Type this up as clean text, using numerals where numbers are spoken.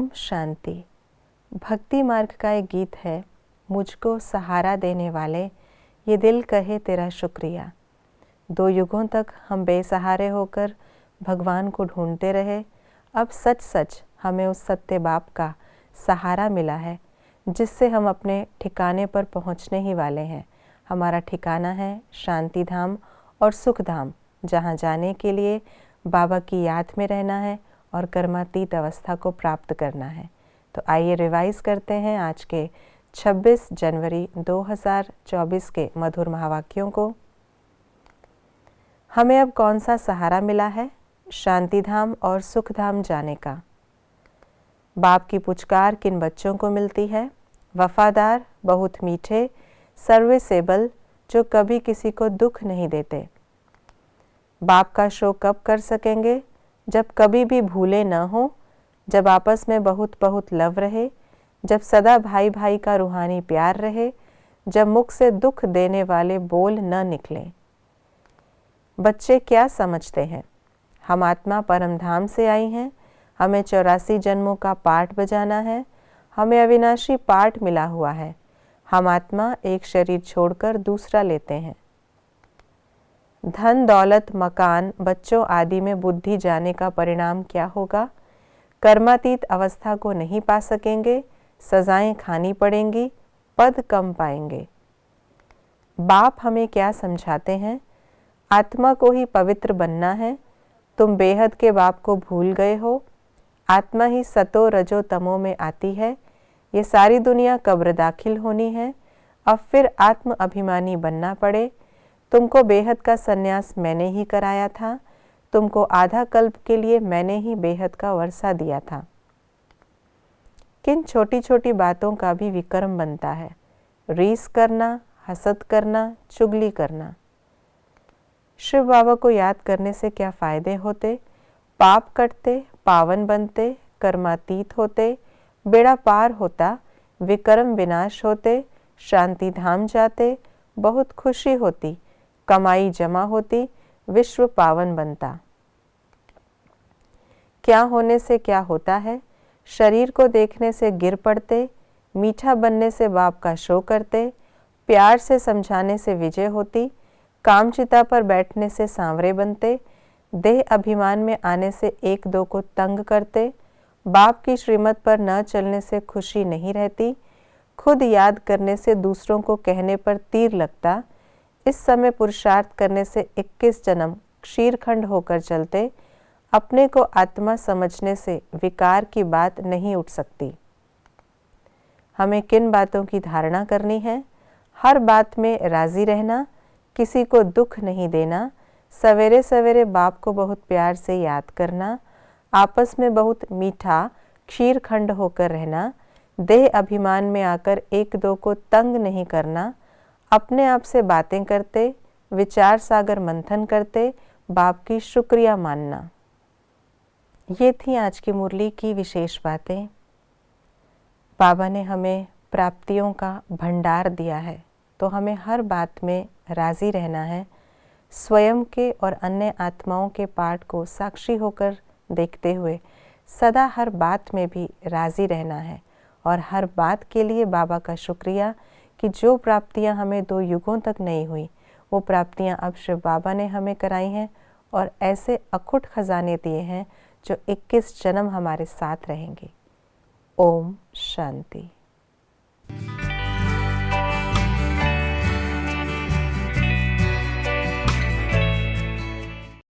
ओम शांति। भक्ति मार्ग का एक गीत है, मुझको सहारा देने वाले ये दिल कहे तेरा शुक्रिया। 2 युगों तक हम बेसहारे होकर भगवान को ढूंढते रहे। अब सच सच हमें उस सत्य बाप का सहारा मिला है, जिससे हम अपने ठिकाने पर पहुंचने ही वाले हैं। हमारा ठिकाना है शांति धाम और सुख धाम, जहाँ जाने के लिए बाबा की याद में रहना है और कर्मातीत अवस्था को प्राप्त करना है। तो आइए रिवाइज करते हैं आज के 26 जनवरी 2024 के मधुर महावाक्यों को। हमें अब कौन सा सहारा मिला है? शांति धाम और सुख धाम जाने का। बाप की पुचकार किन बच्चों को मिलती है? वफादार, बहुत मीठे, सर्विसेबल, जो कभी किसी को दुख नहीं देते। बाप का शो कब कर सकेंगे? जब कभी भी भूले न हो, जब आपस में बहुत बहुत लव रहे, जब सदा भाई भाई का रूहानी प्यार रहे, जब मुख से दुख देने वाले बोल न निकले। बच्चे क्या समझते हैं? हम आत्मा परम धाम से आई हैं, हमें 84 जन्मों का पाठ बजाना है, हमें अविनाशी पाठ मिला हुआ है। हम आत्मा एक शरीर छोड़कर दूसरा लेते हैं। धन दौलत मकान बच्चों आदि में बुद्धि जाने का परिणाम क्या होगा? कर्मातीत अवस्था को नहीं पा सकेंगे, सजाएं खानी पड़ेंगी, पद कम पाएंगे। बाप हमें क्या समझाते हैं? आत्मा को ही पवित्र बनना है। तुम बेहद के बाप को भूल गए हो। आत्मा ही सतो रजो तमो में आती है। ये सारी दुनिया कब्र दाखिल होनी है। अब फिर आत्म अभिमानी बनना पड़े। तुमको बेहद का सन्यास मैंने ही कराया था। तुमको आधा कल्प के लिए मैंने ही बेहद का वर्षा दिया था। किन छोटी छोटी बातों का भी विक्रम बनता है। रीस करना, हसद करना, चुगली करना। शिव बाबा को याद करने से क्या फायदे होते? पाप कटते, पावन बनते, कर्मातीत होते, बेड़ा पार होता, विक्रम विनाश होते, शांति धाम जाते, बहुत खुशी होती, कमाई जमा होती, विश्व पावन बनता। क्या होने से क्या होता है? शरीर को देखने से गिर पड़ते, मीठा बनने से बाप का शो करते, प्यार से समझाने से विजय होती, कामचिता पर बैठने से सांवरे बनते, देह अभिमान में आने से एक दो को तंग करते, बाप की श्रीमत पर न चलने से खुशी नहीं रहती, खुद याद करने से दूसरों को कहने पर तीर लगता, इस समय पुरुषार्थ करने से 21 जन्म क्षीरखंड होकर चलते, अपने को आत्मा समझने से विकार की बात नहीं उठ सकती। हमें किन बातों की धारणा करनी है? हर बात में राजी रहना, किसी को दुख नहीं देना, सवेरे सवेरे बाप को बहुत प्यार से याद करना, आपस में बहुत मीठा क्षीरखंड होकर रहना, देह अभिमान में आकर एक दो को तंग नहीं करना, अपने आप से बातें करते, विचार सागर मंथन करते, बाप की शुक्रिया मानना। ये थी आज की मुरली की विशेष बातें। बाबा ने हमें प्राप्तियों का भंडार दिया है, तो हमें हर बात में राज़ी रहना है। स्वयं के और अन्य आत्माओं के पाठ को साक्षी होकर देखते हुए सदा हर बात में भी राज़ी रहना है और हर बात के लिए बाबा का शुक्रिया कि जो प्राप्तियां हमें 2 युगों तक नहीं हुई, वो प्राप्तियां अब शिव बाबा ने हमें कराई हैं और ऐसे अखुट खजाने दिए हैं जो 21 जन्म हमारे साथ रहेंगे। ओम शांति।